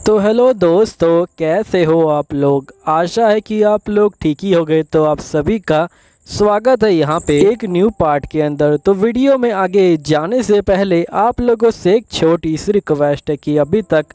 तो हेलो दोस्तों, कैसे हो आप लोग। आशा है कि आप लोग ठीक ही हो गए। तो आप सभी का स्वागत है यहाँ पे एक न्यू पार्ट के अंदर। तो वीडियो में आगे जाने से पहले आप लोगों से एक छोटी सी रिक्वेस्ट है कि अभी तक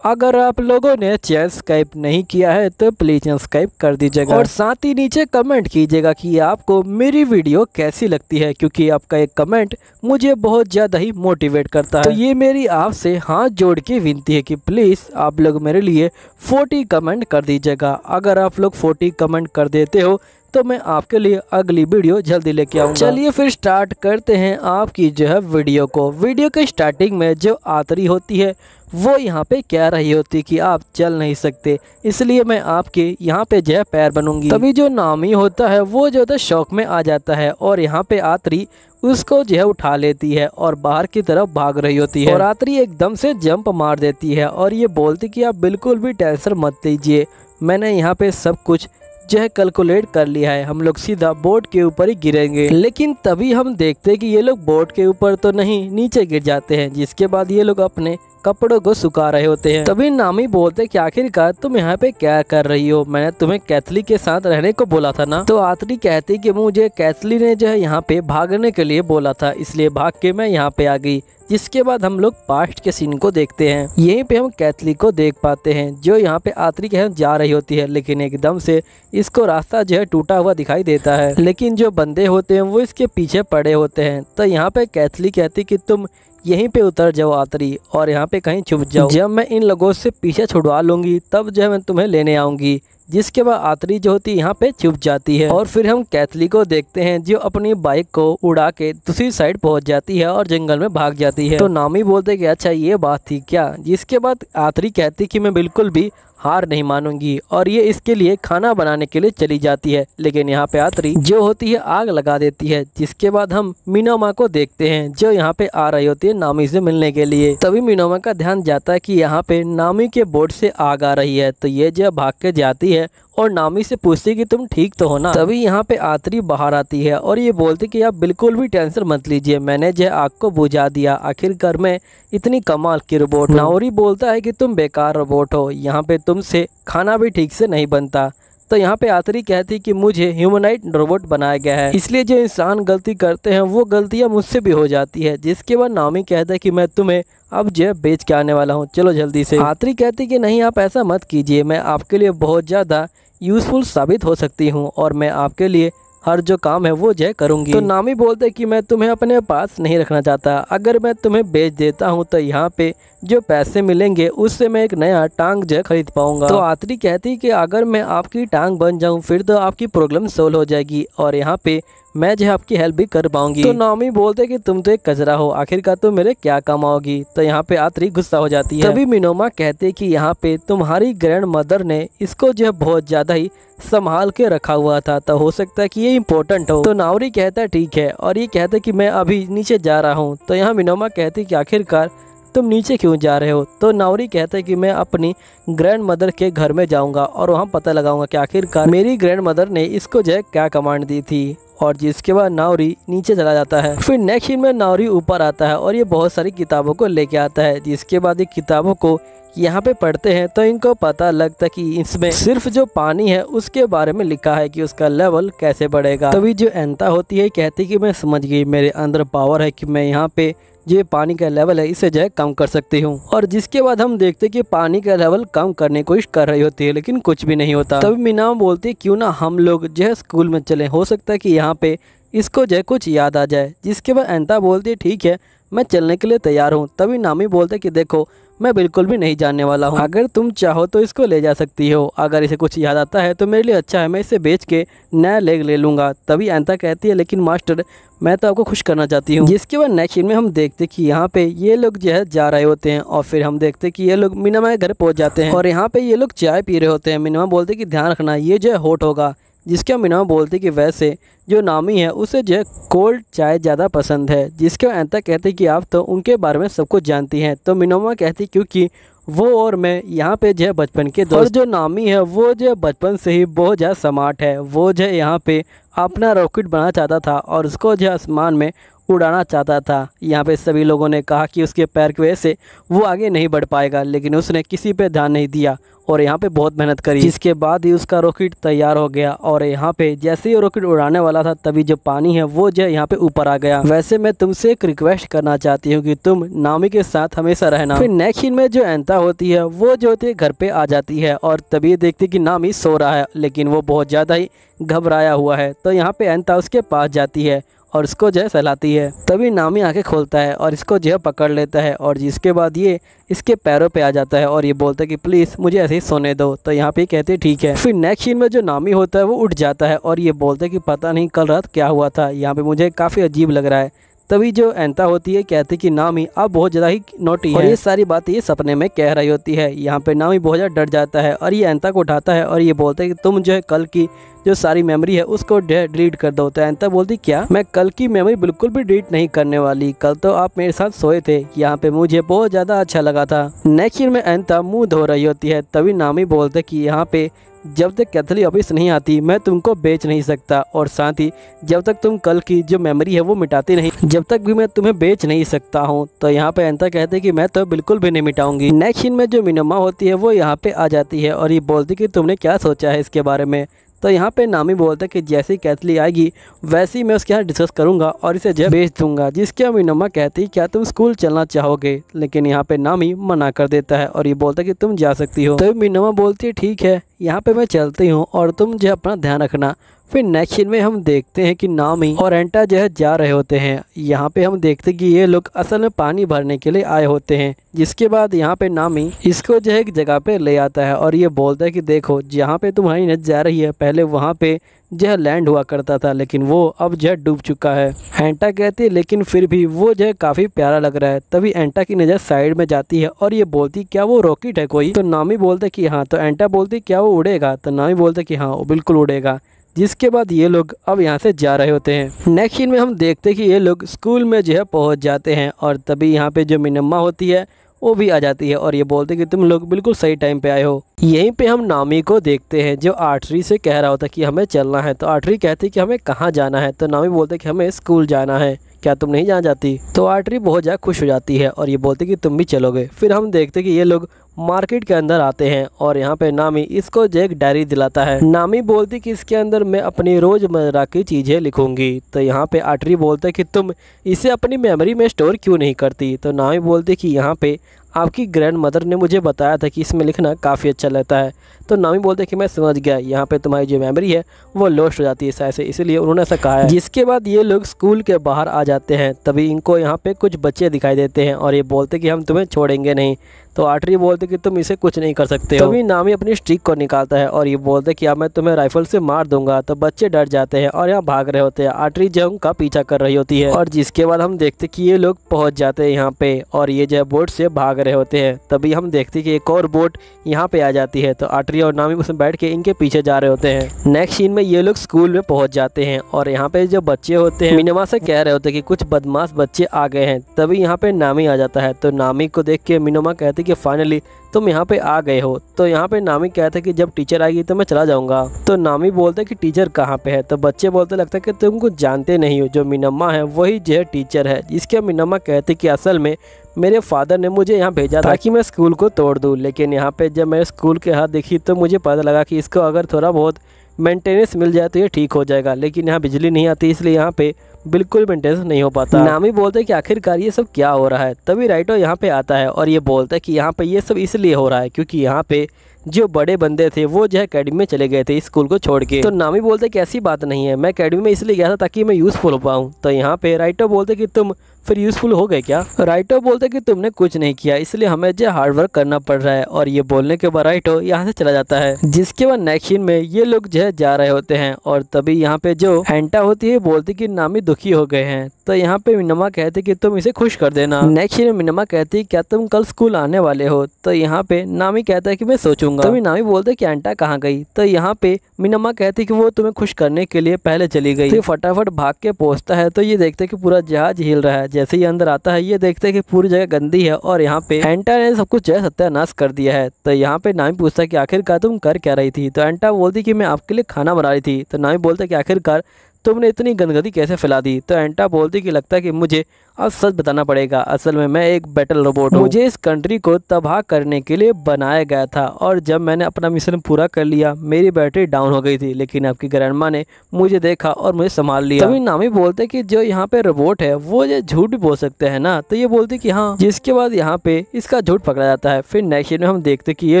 अगर आप लोगों ने चैनल सब्सक्राइब नहीं किया है तो प्लीज़ चैनल सब्सक्राइब कर दीजिएगा और साथ ही नीचे कमेंट कीजिएगा कि आपको मेरी वीडियो कैसी लगती है, क्योंकि आपका एक कमेंट मुझे बहुत ज़्यादा ही मोटिवेट करता है। तो ये मेरी आपसे हाथ जोड़ के विनती है कि प्लीज़ आप लोग मेरे लिए 40 कमेंट कर दीजिएगा। अगर आप लोग 40 कमेंट कर देते हो तो मैं आपके लिए अगली वीडियो जल्दी लेके आऊँगा। चलिए फिर स्टार्ट करते हैं आपकी जो है वीडियो को। वीडियो के स्टार्टिंग में जो आतरी होती है वो यहाँ पे कह रही होती कि आप चल नहीं सकते, इसलिए मैं आपके यहाँ पे जो है पैर बनूंगी। तभी जो नामी होता है वो जो है शौक में आ जाता है और यहाँ पे आतरी उसको जो है उठा लेती है और बाहर की तरफ भाग रही होती है और आतरी एकदम से जंप मार देती है और ये बोलती कि आप बिल्कुल भी टेंशन मत लीजिए, मैंने यहाँ पे सब कुछ जो है कैलकुलेट कर लिया है, हम लोग सीधा बोट के ऊपर ही गिरेंगे। लेकिन तभी हम देखते हैं कि ये लोग बोट के ऊपर तो नहीं नीचे गिर जाते हैं, जिसके बाद ये लोग अपने कपड़ों को सुखा रहे होते हैं। तभी नामी बोलते कि आखिरकार तुम यहाँ पे क्या कर रही हो, मैंने तुम्हें कैथली के साथ रहने को बोला था ना। तो आतरी कहती कि मुझे कैथली ने जो है यहाँ पे भागने के लिए बोला था, इसलिए भाग के मैं यहाँ पे आ गई। जिसके बाद हम लोग पास्ट के सीन को देखते हैं। यहीं पे हम कैथली को देख पाते हैं जो यहाँ पे आतरी के जा रही होती है, लेकिन एकदम से इसको रास्ता जो है टूटा हुआ दिखाई देता है, लेकिन जो बंदे होते हैं वो इसके पीछे पड़े होते हैं। तो यहाँ पे कैथली कहती कि तुम यहीं पे उतर जाओ आतरी और यहाँ पे कहीं छुप जाओ, जब मैं इन लोगों से पीछे छुड़वा लूंगी तब जो है मैं तुम्हें लेने आऊंगी। जिसके बाद आतरी जो होती है यहाँ पे छुप जाती है और फिर हम कैथली को देखते हैं जो अपनी बाइक को उड़ा के दूसरी साइड पहुंच जाती है और जंगल में भाग जाती है। तो नामी बोलते कि अच्छा ये बात थी क्या। जिसके बाद आतरी कहती कि मैं बिल्कुल भी हार नहीं मानूंगी और ये इसके लिए खाना बनाने के लिए चली जाती है, लेकिन यहाँ पे आतरी जो होती है आग लगा देती है। जिसके बाद हम मीनोमा को देखते हैं जो यहाँ पे आ रही होती है नामी से मिलने के लिए। तभी मीनोमा का ध्यान जाता है कि यहाँ पे नामी के बोट से आग आ रही है, तो ये जो भाग के जाती है और नामी से पूछती कि तुम ठीक तो हो ना। तभी यहाँ पे आतरी बाहर आती है और ये बोलती कि आप बिल्कुल भी टेंशन मत लीजिए, मैंने जो आग को बुझा दिया, आखिरकार मैं इतनी कमाल की रोबोट। नाओरी बोलता है कि तुम बेकार रोबोट हो, यहाँ पे तुमसे खाना भी ठीक से नहीं बनता। तो यहाँ पे आतरी कहती कि मुझे ह्यूमनाइड रोबोट बनाया गया है, इसलिए जो इंसान गलती करते हैं वो गलतियाँ मुझसे भी हो जाती है। जिसके बाद नामी कहता है कि मैं तुम्हें अब जो है बेच के आने वाला हूँ, चलो जल्दी से। आतरी कहती कि नहीं आप ऐसा मत कीजिए, मैं आपके लिए बहुत ज़्यादा यूज़फुल साबित हो सकती हूँ और मैं आपके लिए हर जो काम है वो जो करूँगी। तो नामी बोलते कि मैं तुम्हें अपने पास नहीं रखना चाहता, अगर मैं तुम्हें बेच देता हूँ तो यहाँ पे जो पैसे मिलेंगे उससे मैं एक नया टांग जो खरीद पाऊंगा। तो आतरी कहती कि अगर मैं आपकी टांग बन जाऊं फिर तो आपकी प्रॉब्लम सोल्व हो जाएगी और यहाँ पे मैं जो आपकी हेल्प भी कर पाऊंगी। तो नामी बोलते कि तुम तो एक कचरा हो, आखिरकार तुम मेरे क्या काम आओगी। तो यहाँ पे आतरी गुस्सा हो जाती है। तभी मीनोमा कहते कि यहाँ पे तुम्हारी ग्रैंड मदर ने इसको जो है बहुत ज्यादा ही संभाल के रखा हुआ था, तो हो सकता है कि ये इम्पोर्टेंट हो। तो नाओरी कहता है ठीक है और ये कहते कि मैं अभी नीचे जा रहा हूँ। तो यहाँ मीनोमा कहती कि आखिरकार तुम नीचे क्यों जा रहे हो। तो नाओरी कहता है कि मैं अपनी ग्रैंड मदर के घर में जाऊंगा और वहाँ पता लगाऊंगा कि आखिरकार मेरी ग्रैंड मदर ने इसको जो है क्या कमांड दी थी। और जिसके बाद नाओरी नीचे चला जाता है। फिर नेक्स्ट सीन में नाओरी ऊपर आता है और ये बहुत सारी किताबों को लेके आता है। जिसके बाद ये किताबों को यहाँ पे पढ़ते हैं तो इनको पता लगता कि इसमें सिर्फ जो पानी है उसके बारे में लिखा है कि उसका लेवल कैसे बढ़ेगा। तभी जो एंता होती है कहती कि मैं समझ गई, मेरे अंदर पावर है कि मैं यहाँ पे जो पानी का लेवल है इसे जो है कम कर सकती हूँ। और जिसके बाद हम देखते कि पानी का लेवल कम करने की कोशिश कर रही होती है लेकिन कुछ भी नहीं होता। तभी मीना बोलती है क्यों ना हम लोग जो है स्कूल में चलें, हो सकता है कि यहाँ पे इसको जो है कुछ याद आ जाए। जिसके बाद एंता बोलती है ठीक है मैं चलने के लिए तैयार हूँ। तभी नामी बोलते कि देखो मैं बिल्कुल भी नहीं जानने वाला हूँ, अगर तुम चाहो तो इसको ले जा सकती हो, अगर इसे कुछ याद आता है तो मेरे लिए अच्छा है, मैं इसे बेच के नया लेग ले लूँगा। तभी एंता कहती है लेकिन मास्टर मैं तो आपको खुश करना चाहती हूँ। जिसके बाद नेक्स्ट सीन में हम देखते कि यहाँ पे ये लोग जो है जा रहे होते हैं और फिर हम देखते कि ये लोग मीनोमा के घर पहुँच जाते हैं और यहाँ पे ये लोग चाय पी रहे होते हैं। मीनोमा बोलते कि ध्यान रखना ये जो है हॉट होगा। जिसके मीनोमा बोलती कि वैसे जो नामी है उसे जो है कोल्ड चाय ज़्यादा पसंद है। जिसके एंता कहते कि आप तो उनके बारे में सब कुछ जानती हैं। तो मीनोमा कहती क्योंकि वो और मैं यहाँ पे जो है बचपन के दोस्त। और जो नामी है वो जो बचपन से ही बहुत ज़्यादा स्मार्ट है, वो जो यहाँ पे अपना रॉकेट बनाना चाहता था और उसको जो आसमान में उड़ाना चाहता था। यहाँ पे सभी लोगों ने कहा कि उसके पैर की वजह से वो आगे नहीं बढ़ पाएगा, लेकिन उसने किसी पे ध्यान नहीं दिया और यहाँ पे बहुत मेहनत करी, जिसके बाद ही उसका रॉकेट तैयार हो गया। और यहाँ पे जैसे ही रॉकेट उड़ाने वाला था तभी जो पानी है वो जो यहाँ पे ऊपर आ गया। वैसे मैं तुमसे एक रिक्वेस्ट करना चाहती हूँ कि तुम नामी के साथ हमेशा रहना। फिर नेक्स्ट सीन में जो एंता होती है वो जो होती है घर पे आ जाती है और तभी देखती कि नामी सो रहा है, लेकिन वो बहुत ज़्यादा ही घबराया हुआ है। तो यहाँ पे एंता उसके पास जाती है और इसको जो है सहलाती है। तभी नामी आंखें खोलता है और इसको जो है पकड़ लेता है और जिसके बाद ये इसके पैरों पे आ जाता है और ये बोलता है कि प्लीज़ मुझे ऐसे ही सोने दो। तो यहाँ पे कहते ठीक है। फिर नेक्स्ट सीन में जो नामी होता है वो उठ जाता है और ये बोलता है कि पता नहीं कल रात क्या हुआ था, यहाँ पे मुझे काफ़ी अजीब लग रहा है। तभी जो एंता होती है कहती कि नामी आप बहुत ज़्यादा ही नोटी है और ये सारी बातें ये सपने में कह रही होती है। यहाँ पे नामी बहुत ज़्यादा डर जाता है और ये एंता को उठाता है और ये बोलता है कि तुम जो है कल की जो सारी मेमोरी है उसको डिलीट कर दो। तो एंता बोलती क्या, मैं कल की मेमोरी बिल्कुल भी डिलीट नहीं करने वाली, कल तो आप मेरे साथ सोए थे, यहाँ पे मुझे बहुत ज़्यादा अच्छा लगा था। नेक्स्ट सीन में एंता मुँह धो रही होती है। तभी नामी बोलते कि यहाँ पे जब तक कैथली वापस नहीं आती मैं तुमको बेच नहीं सकता और साथ ही जब तक तुम कल की जो मेमोरी है वो मिटाती नहीं जब तक भी मैं तुम्हें बेच नहीं सकता हूँ। तो यहाँ पे एंता कहते कि मैं तो बिल्कुल भी नहीं मिटाऊंगी। नेक्स्ट सीन में जो मिनोमा होती है वो यहाँ पे आ जाती है और ये बोलती कि तुमने क्या सोचा है इसके बारे में। तो यहाँ पे नामी बोलता है कि जैसे ही कैथली आएगी वैसे ही मैं उसके यहाँ डिस्कस करूंगा और इसे जो बेच दूंगा। जिसके मिनोमा कहती क्या तुम स्कूल चलना चाहोगे, लेकिन यहाँ पे नामी मना कर देता है और ये बोलता है कि तुम जा सकती हो। तो मिनोमा बोलती है ठीक है यहाँ पे मैं चलती हूँ और तुम जो अपना ध्यान रखना। फिर नेक्स्ट सीन में हम देखते हैं कि नामी और एंटा जो है जा रहे होते हैं। यहाँ पे हम देखते हैं कि ये लोग असल में पानी भरने के लिए आए होते हैं। जिसके बाद यहाँ पे नामी इसको जो है एक जगह पे ले आता है और ये बोलता है कि देखो जहाँ पे तुम्हारी नज जा रही है पहले वहाँ पे जो है लैंड हुआ करता था, लेकिन वो अब जो है डूब चुका है। एंटा कहती है लेकिन फिर भी वो जो है काफ़ी प्यारा लग रहा है। तभी एंटा की नज़र साइड में जाती है और ये बोलती क्या वो रॉकेट है कोई। तो नामी बोलते कि हाँ। तो एंटा बोलती क्या वो उड़ेगा। तो नामी बोलते कि हाँ वो बिल्कुल उड़ेगा। जिसके बाद ये लोग अब यहाँ से जा रहे होते हैं। नेक्स्ट सीन में हम देखते हैं कि ये लोग स्कूल में जो है पहुँच जाते हैं और तभी यहाँ पे जो मिनम्मा होती है वो भी आ जाती है और ये बोलते हैं कि तुम लोग बिल्कुल सही टाइम पे आए हो। यहीं पे हम नामी को देखते हैं जो आर्टरी से कह रहा होता है कि हमें चलना है। तो आर्टरी कहती है कि हमें कहाँ जाना है। तो नामी बोलते हैं कि हमें स्कूल जाना है, क्या तुम नहीं जाना चाहती। तो आर्टरी बहुत ज़्यादा खुश हो जाती है और ये बोलती कि तुम भी चलोगे। फिर हम देखते कि ये लोग मार्केट के अंदर आते हैं और यहाँ पे नामी इसको जो एक डायरी दिलाता है। नामी बोलती कि इसके अंदर मैं अपनी रोज़मर्रा की चीज़ें लिखूंगी। तो यहाँ पे आर्टरी बोलता है कि तुम इसे अपनी मेमोरी में स्टोर क्यों नहीं करती। तो नामी बोलती कि यहाँ पे आपकी ग्रैंड मदर ने मुझे बताया था कि इसमें लिखना काफ़ी अच्छा लगता है। तो नामी बोलते कि मैं समझ गया, यहाँ पे तुम्हारी जो मेमोरी है वो लॉस्ट हो जाती है शायद से, इसलिए उन्होंने ऐसा कहा है। जिसके बाद ये लोग स्कूल के बाहर आ जाते हैं। तभी इनको यहाँ पे कुछ बच्चे दिखाई देते हैं और ये बोलते कि हम तुम्हें छोड़ेंगे नहीं। तो आर्टरी बोलते कि तुम इसे कुछ नहीं कर सकते हो। तभी नामी अपनी स्टिक को निकालता है और ये बोलते कि अब मैं तुम्हें राइफल से मार दूंगा। तो बच्चे डर जाते हैं और यहाँ भाग रहे होते हैं। आर्टरी जो उनका पीछा कर रही होती है और जिसके बाद हम देखते कि ये लोग पहुंच जाते हैं यहाँ पे और ये जो है बोट से भाग रहे होते हैं। तभी हम देखते कि एक और बोट यहाँ पे आ जाती है। तो आर्टरी और नामी उसमें बैठ के इनके पीछे जा रहे होते हैं। नेक्स्ट सीन में ये लोग स्कूल में पहुंच जाते हैं और यहाँ पे जो बच्चे होते हैं मिनोमा से कह रहे होते हैं कि कुछ बदमाश बच्चे आ गए हैं। तभी यहाँ पे नामी आ जाता है। तो नामी को देख के मिनोमा कहते कि फाइनली तुम यहाँ पे आ गए हो। तो यहाँ पे नामी कहता है कि जब टीचर आएगी तो मैं चला जाऊंगा। तो नामी बोलता है कि टीचर कहाँ पे है। तो बच्चे बोलते लगता है कि तुम कुछ जानते नहीं हो, जो मिनम्मा है वही जो है टीचर है। जिसके मिनम्मा कहते कि असल में मेरे फादर ने मुझे यहाँ भेजा था कि मैं स्कूल को तोड़ दूँ, लेकिन यहाँ पे जब मैं स्कूल के हाथ देखी तो मुझे पता लगा कि इसको अगर थोड़ा बहुत मेंटेनेंस मिल जाए तो ये ठीक हो जाएगा, लेकिन यहाँ बिजली नहीं आती इसलिए यहाँ पे बिल्कुल मेंटेनेंस नहीं हो पाता। नामी बोलते हैं कि आखिरकार ये सब क्या हो रहा है। तभी राइटो यहाँ पे आता है और ये बोलता है कि यहाँ पे ये सब इसलिए हो रहा है क्योंकि यहाँ पे जो बड़े बंदे थे वो जो है अकेडमी में चले गए थे स्कूल को छोड़ के। तो नामी बोलते कि ऐसी बात नहीं है, मैं अकेडमी में इसलिए गया था ताकि मैं यूज़फुल हो पाऊँ। तो यहाँ पे राइटो बोलते कि तुम फिर यूज़फुल हो गए क्या। राइटो बोलते कि तुमने कुछ नहीं किया इसलिए हमें जो हार्ड वर्क करना पड़ रहा है। और ये बोलने के बाद राइटो यहाँ से चला जाता है। जिसके बाद नेक्स्ट सीन में ये लोग जो है जा रहे होते हैं और तभी यहाँ पे जो एंटा होती है बोलती कि नामी दुखी हो गए हैं। तो यहाँ पे मिनम्मा कहते कि तुम इसे खुश कर देना। नेक्स्ट सीन में मिनम्मा कहती क्या तुम कल स्कूल आने वाले हो। तो यहाँ पे नामी कहता है कि मैं सोचूंगा। तभी नामी बोलते कि एंटा कहाँ गई। तो यहाँ पे मिनम्मा कहती कि वो तुम्हें खुश करने के लिए पहले चली गई। तो फटाफट भाग के पहुँचता है तो ये देखते कि पूरा जहाज हिल रहा है। जैसे ही अंदर आता है ये देखते हैं कि पूरी जगह गंदी है और यहाँ पे एंटा ने सब कुछ जो है सत्यानाश कर दिया है। तो यहाँ पे नामी पूछता है कि आखिरकार तुम कर क्या रही थी। तो एंटा बोलती कि मैं आपके लिए खाना बना रही थी। तो नामी बोलता है कि आखिरकार तुमने इतनी गंदगी कैसे फैला दी। तो एंटा बोलती कि लगता है कि मुझे अब सच बताना पड़ेगा, असल में मैं एक बैटल रोबोट हूँ। मुझे इस कंट्री को तबाह करने के लिए बनाया गया था और जब मैंने अपना मिशन पूरा कर लिया मेरी बैटरी डाउन हो गई थी, लेकिन आपकी ग्रैंडमा ने मुझे देखा और मुझे संभाल लिया। तभी नामी बोलते कि जो यहाँ पे रोबोट है वो ये झूठ भी बोल सकते हैं ना। तो ये बोलती कि हाँ, जिसके बाद यहाँ पे इसका झूठ पकड़ा जाता है। फिर नेक्स्ट सीन में हम देखते कि ये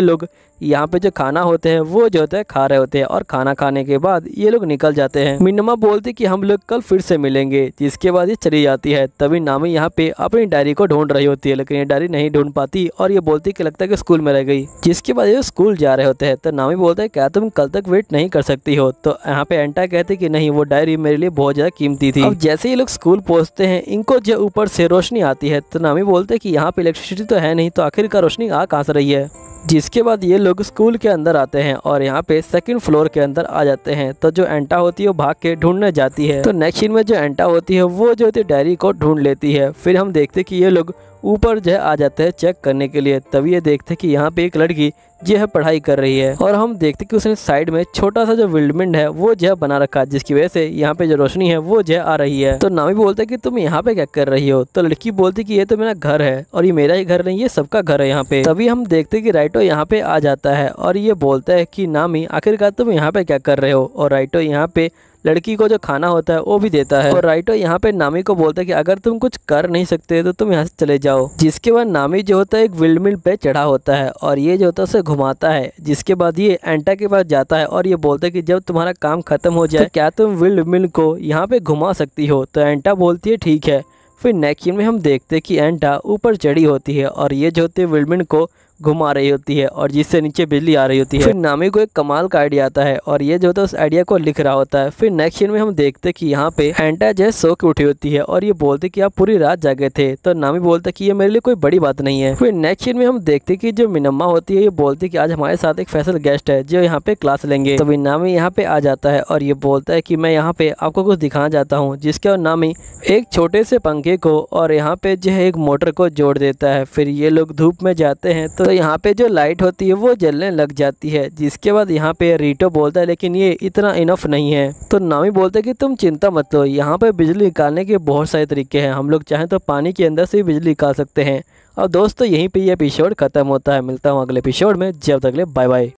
लोग यहाँ पे जो खाना होते हैं वो जो होता है खा रहे होते हैं और खाना खाने के बाद ये लोग निकल जाते हैं। मिनमा बोलती कि हम लोग कल फिर से मिलेंगे, जिसके बाद ये चली जाती है। तभी नामी यहाँ पे अपनी डायरी को ढूंढ रही होती है, लेकिन ये डायरी नहीं ढूंढ पाती और ये बोलती कि लगता है कि स्कूल में रह गई। जिसके बाद ये स्कूल जा रहे होते हैं। तो नामी बोलता है क्या तुम कल तक वेट नहीं कर सकती हो। तो यहाँ पे एंटा कहते कि नहीं, वो डायरी मेरे लिए बहुत ज्यादा कीमती थी। अब जैसे ये लोग स्कूल पहुँचते हैं इनको जो ऊपर से रोशनी आती है। तो नामी बोलते कि यहाँ पे इलेक्ट्रिसिटी तो है नहीं, तो आखिरकार रोशनी आ कहाँ से रही है। जिसके बाद ये लोग स्कूल के अंदर आते हैं और यहाँ पे सेकंड फ्लोर के अंदर आ जाते हैं। तो जो एंटा होती है वो भाग के ढूंढने जाती है। तो नेक्स्ट सीन में जो एंटा होती है वो जो होती है डायरी को ढूंढ लेती है। फिर हम देखते कि ये लोग ऊपर जो है आ जाते हैं चेक करने के लिए। तभी ये देखते कि यहाँ पे एक लड़की जो है पढ़ाई कर रही है और हम देखते कि उसने साइड में छोटा सा जो विंडमिल है वो जो है बना रखा है, जिसकी वजह से यहाँ पे जो रोशनी है वो जो है आ रही है। तो नामी बोलता है कि तुम यहाँ पे क्या कर रही हो। तो लड़की बोलती कि ये तो मेरा घर है और ये मेरा ही घर नहीं, ये सबका घर है यहाँ पे। तभी हम देखते कि राइटो यहाँ पे आ जाता है और ये बोलता है कि नामी आखिरकार तुम यहाँ पे क्या कर रहे हो। और राइटो यहाँ पे लड़की को जो खाना होता है वो भी देता है। और राइटो यहाँ पे नामी को बोलता है कि अगर तुम कुछ कर नहीं सकते तो तुम यहाँ से चले जाओ। जिसके बाद नामी जो होता है एक विंडमिल पे चढ़ा होता है और ये जो होता है उसे घुमाता है। जिसके बाद ये एंटा के पास जाता है और ये बोलता है कि जब तुम्हारा काम खत्म हो जाए तो क्या तुम विंडमिल को यहाँ पे घुमा सकती हो। तो एंटा बोलती है ठीक है। फिर नेक्स्ट सीन में हम देखते हैं कि एंटा ऊपर चढ़ी होती है और ये जो होती है विंडमिल को घुमा रही होती है और जिससे नीचे बिजली आ रही होती है। फिर नामी को एक कमाल का आइडिया आता है और ये जो होता है उस आइडिया को लिख रहा होता है। फिर नेक्स्ट सीन में हम देखते कि यहाँ पे एंटा जो है सो के उठी होती है और ये बोलते कि आप पूरी रात जागे थे। तो नामी बोलता कि ये मेरे लिए कोई बड़ी बात नहीं है। फिर नेक्स्ट सीन में हम देखते कि जो मिनम्मा होती है ये बोलती कि आज हमारे साथ एक स्पेशल गेस्ट है जो यहाँ पे क्लास लेंगे। तभी नामी यहाँ पे आ जाता है और ये बोलता है कि मैं यहाँ पे आपको कुछ दिखाना चाहता हूँ। जिसके बाद नामी एक छोटे से पंखे को और यहाँ पे जो है एक मोटर को जोड़ देता है। फिर ये लोग धूप में जाते हैं तो यहाँ पे जो लाइट होती है वो जलने लग जाती है। जिसके बाद यहाँ पे रीटो बोलता है लेकिन ये इतना इनफ नहीं है। तो नामी बोलते हैं कि तुम चिंता मत लो, यहाँ पे बिजली निकालने के बहुत सारे तरीके हैं, हम लोग चाहें तो पानी के अंदर से भी बिजली निकाल सकते हैं। और दोस्तों यहीं पे ये एपिसोड खत्म होता है। मिलता हूँ अगले एपिसोड में, जब तक ले बाय बाय।